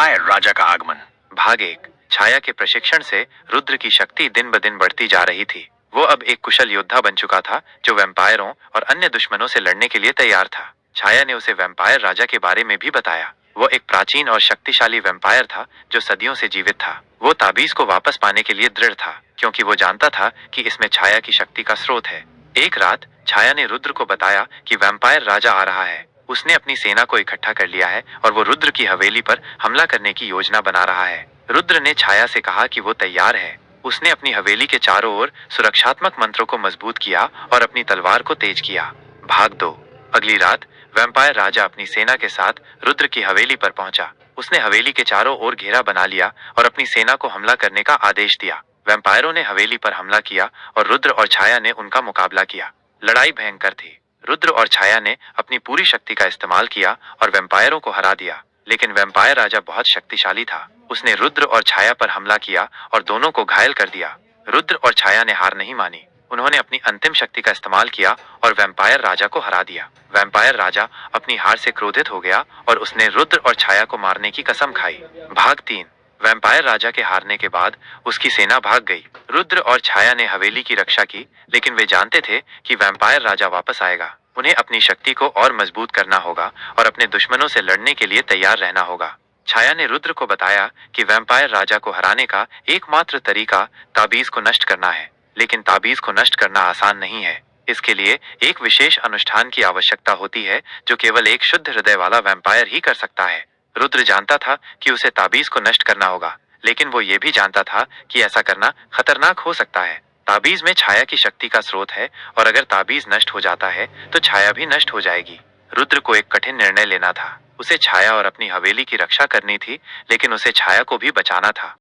Vampire राजा का आगमन। भाग 1। छाया के प्रशिक्षण से रुद्र की शक्ति दिन ब दिन बढ़ती जा रही थी। वो अब एक कुशल योद्धा बन चुका था जो वैम्पायरों और अन्य दुश्मनों से लड़ने के लिए तैयार था। छाया ने उसे वैम्पायर राजा के बारे में भी बताया। वो एक प्राचीन और शक्तिशाली वैम्पायर था जो सदियों से जीवित था। वो ताबीज को वापस पाने के लिए दृढ़ था क्योंकि वो जानता था कि इसमें छाया की शक्ति का स्रोत है। एक रात छाया ने रुद्र को बताया कि वैम्पायर राजा आ रहा है। उसने अपनी सेना को इकट्ठा कर लिया है और वो रुद्र की हवेली पर हमला करने की योजना बना रहा है। रुद्र ने छाया से कहा कि वो तैयार है। उसने अपनी हवेली के चारों ओर सुरक्षात्मक मंत्रों को मजबूत किया और अपनी तलवार को तेज किया। भाग 2। अगली रात वैम्पायर राजा अपनी सेना के साथ रुद्र की हवेली पर पहुंचा। उसने हवेली के चारों ओर घेरा बना लिया और अपनी सेना को हमला करने का आदेश दिया। वैम्पायरों ने हवेली पर हमला किया और रुद्र और छाया ने उनका मुकाबला किया। लड़ाई भयंकर थी। रुद्र और छाया ने अपनी पूरी शक्ति का इस्तेमाल किया और वैम्पायरों को हरा दिया। लेकिन वैम्पायर राजा बहुत शक्तिशाली था। उसने रुद्र और छाया पर हमला किया और दोनों को घायल कर दिया। रुद्र और छाया ने हार नहीं मानी। उन्होंने अपनी अंतिम शक्ति का इस्तेमाल किया और वैम्पायर राजा को हरा दिया। वैम्पायर राजा अपनी हार से क्रोधित हो गया और उसने रुद्र और छाया को मारने की कसम खाई। भाग 3। वैम्पायर राजा के हारने के बाद उसकी सेना भाग गई। रुद्र और छाया ने हवेली की रक्षा की, लेकिन वे जानते थे कि वैम्पायर राजा वापस आएगा। उन्हें अपनी शक्ति को और मजबूत करना होगा और अपने दुश्मनों से लड़ने के लिए तैयार रहना होगा। छाया ने रुद्र को बताया कि वैम्पायर राजा को हराने का एकमात्र तरीका ताबीज को नष्ट करना है, लेकिन ताबीज को नष्ट करना आसान नहीं है। इसके लिए एक विशेष अनुष्ठान की आवश्यकता होती है जो केवल एक शुद्ध हृदय वाला वैम्पायर ही कर सकता है। रुद्र जानता था कि उसे ताबीज को नष्ट करना होगा, लेकिन वो ये भी जानता था कि ऐसा करना खतरनाक हो सकता है। ताबीज में छाया की शक्ति का स्रोत है और अगर ताबीज नष्ट हो जाता है तो छाया भी नष्ट हो जाएगी। रुद्र को एक कठिन निर्णय लेना था। उसे छाया और अपनी हवेली की रक्षा करनी थी, लेकिन उसे छाया को भी बचाना था।